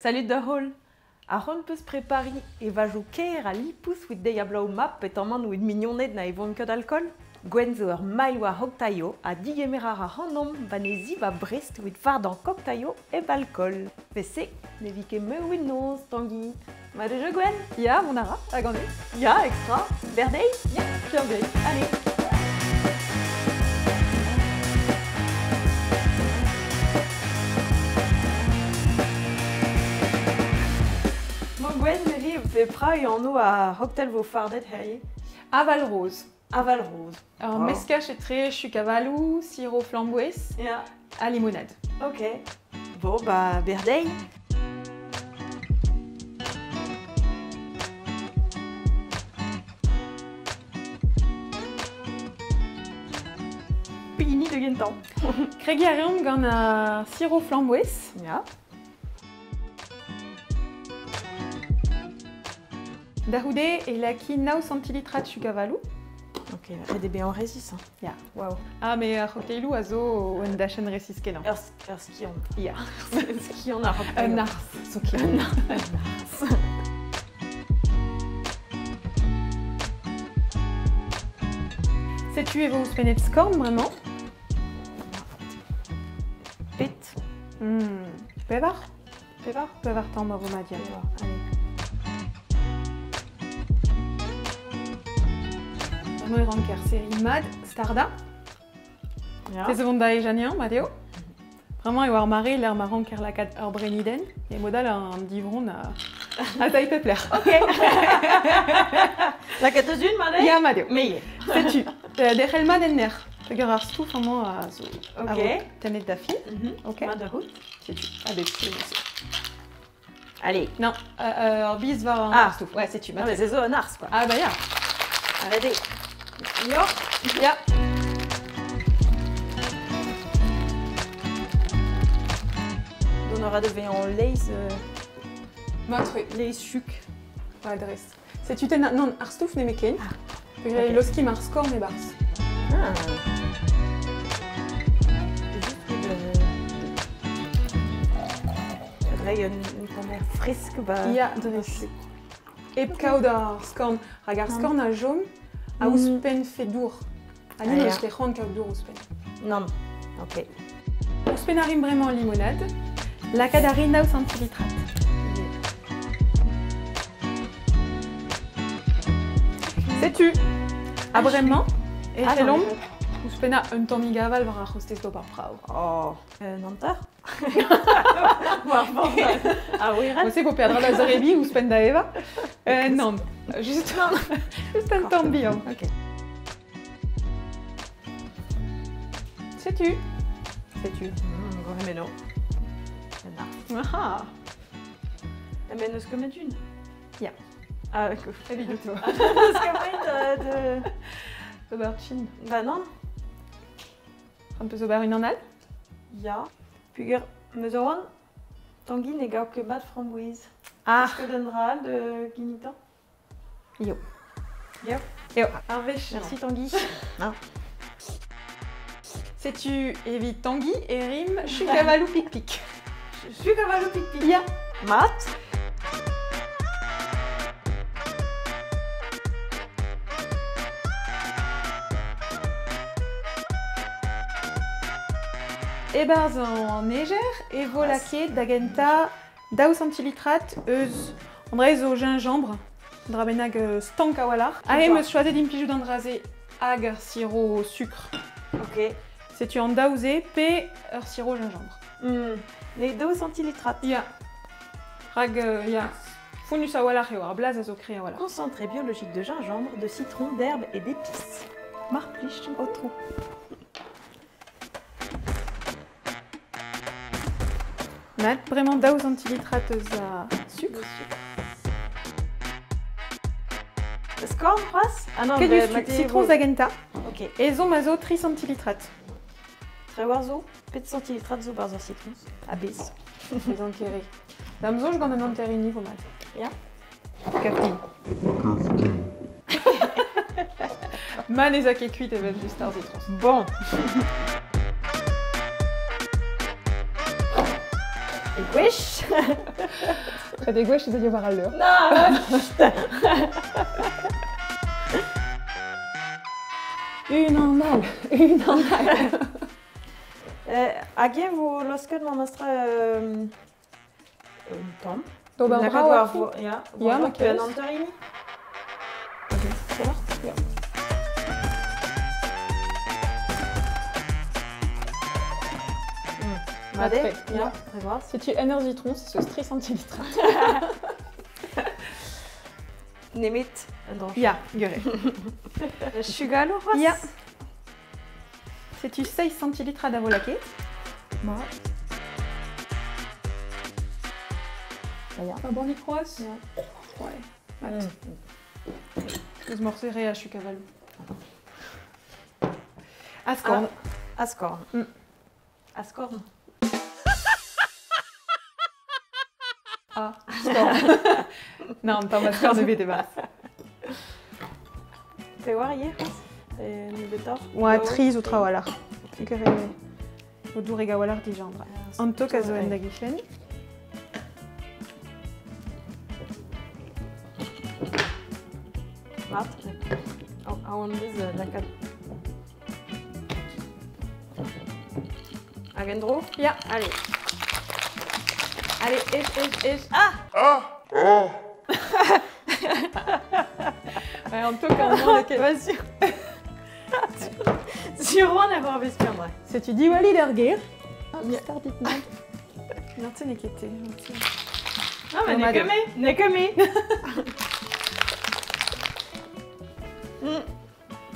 Salut de hall. Aaron peut se préparer et va jouer à l'ipus with Diablo map et en main with mignonnet na evon que d'alcool. Gwen zo ur mailwa hoktaio a digemerar a hannom vanezi va Brest with fard en cocktaio et balcol. Fesse, ne vike me with nos, Tanguy. Ma de jeu Gwen? Ja, mon ara, agandé. Ja, extra. Verdei? Ja, Verdei. Allez. Gwen, Mary, fait praille en eau à Hocktel vos fardet, hey. Aval rose. Aval rose. Alors, Oh. mescache et très chucavalou, sirop flamboès, Yeah. à limonade. Ok. Bon, bah, Berdei. Pini de Gentan. Kregiarium gant a sirop flamboès, Ja. dahoudé et laki 9 centilitrat chucavalou. Ok, RDB en résis. Hein. Ja. Waouh. Ah, mais a hokteilu a zo en dachen resiskenan. Skion. Ja. Skion a Hocktel. Un ars, so ki un ars. Sais-tu Evo Spenet Scorn, vraiment? Pit. Pevar? Pevar? Pevar tamma vo madia. Allez. Vraiment ranker série Mad, Starda. Ja. Fez evon da ejanien, Matteo. Vraiment, e war mare, l'air marrant ker lakat ur breniden. Et modal un divron a taille pepler. Ok. La catazune, Madei? Ja, Matteo. Mais. Sais-tu, derel mad en ner. Pegar ar stouf vraiment a zo. Ok. Tenet da fi. Ok. Maderout. Sais-tu. Ah, ben, c'est. Allez. Non, bis var Ah. ar stouf. Ouais, sais-tu. Non, mais c'est ça, un ars, quoi. Ah, bah, ja. Allez. Jo. Ja. On aura de en lace. Motre. Lace chuc. Adresse. Sais-tu, non, ar stouf ne meken. Ok. Loski mar score ne bars. Ah. Rei une première frisque, bah. Ja, adresse. Ep kaout ar scorn. Hag ar scorn a jom, a ouspen fe dour. A ni Ah, eus ja. ket c'hoant kaout dour ouspen. Non. Ok. Ouspen a rim bremañ limonade. Lakad a rin 9 centilitrat. Sais-tu, a bremañ, e Ah, c'hellom, non. ouspen a un tamm igaval war ar hostess do par prao. Oh. Nantar? Ah oui, Vous savez, faut perdre la zorebi ouspen da eva. Non, juste un tamm bihan. Ok. Sais-tu? Sais-tu? Goremeno. Ah, Mais nous comme une. Ja. Ah, évidemment. Nous comme de. Aubergine. Bah non. Un peu sober une anal. Ja. Puis Mezoran. Tanguy n'est gars que bad framboise. Ah, Que donnera de Guinitan? yo. Yo. Yo. Arvech. Merci Tanguy. Non. Sais-tu, évite Tanguy et rime chucavalou pic-pic. Je suis cavallo pic-pic. Ya. Mat. Ebarz en négère, et volaké d'agenta 10 centilitrat eus André au gingembre, drabenag stank a walar. Allez, me choisis d'impijou d'andrasé hag ar sirop au sucre. Ok. Sais-tu en daouzé, p ar sirop gingembre. Les 2 centilitrats. Ya. Rag, ya. Founus a walar et war blaz a zo cré a walar. Concentré biologique de gingembre, de citron, d'herbe et d'épices. Marplich au trou. Mat, vraiment 10 centilitrat a sucre. Scorn, croisse? Ah non, Quel citron zagenta. Ok. Et zo mazo 3 centilitrat. Très warzo. Pet centilitrats zo barzo citron. Abyss. Les enterrés. Dame zo, je gagne un enterré niveau mat. Ja. Café. Man et zake cuite et même juste ar citron. Bon. Et Wish. Très des gauches, il doit y avoir l'heure. Non. Une en mal. Again vous losken man astra Tom. Då bara bra. Ja, Ja, man okej. kan antarini. Ja. Made? Après, Ja, très bra. Si tu energy tron, c'est ce 3 centilitres. Nemit. Ja, göre. Sugalo. Ja. Si tu 6 centilitres d'avolake. Ma. Ja. Pas bon, les croisses? Ja. Ouais. Je morcerai à chucaval. Ascorn. Ascorn. Mm. Ascorn. Ah, ascorn. Non, pas ascorn de BT basse. Fais voir hier. Nu betor. Ouais, triz ou trawalar. Au dourega walar digendre. Anto kazo endagishen. Mat. On biz lakat. Agendro? Ja. Allez. Allez, ich. Ah! Ouais, Anto quand même. Vas-y. Sûrement d'avoir vesper, moi. Si tu dis wali dergir. Ja. Merci Nekete. Ah, mais Nomade. nekeme.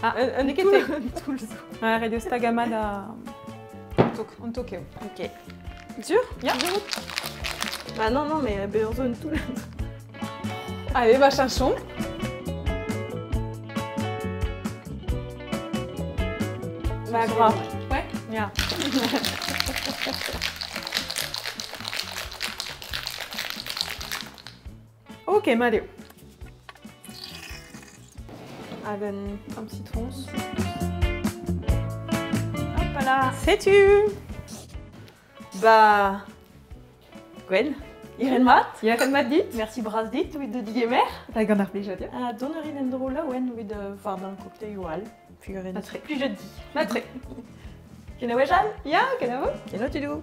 Ah, Nekete. tout le zoo. Ouais, radio stagama da. Antokeo. Ok. Sûr? Ja. Bah non, mais besoin de tout. Allez, va chanson. Bah grave. Ouais. Ja. Ok, Mario. Agen. Un citron. Hop là. Sais-tu? Bah. Gwen. Iren mat. Jaren mat dit? Merci Brasdit, with de Digemer. Da gant ar plija dia. Donnerin en drola, wen, with Vardan cocktail wal. Figuren. Matre. Plus jeudi. Matre. Kena wejan? Ja, kenavo? Kena tu do.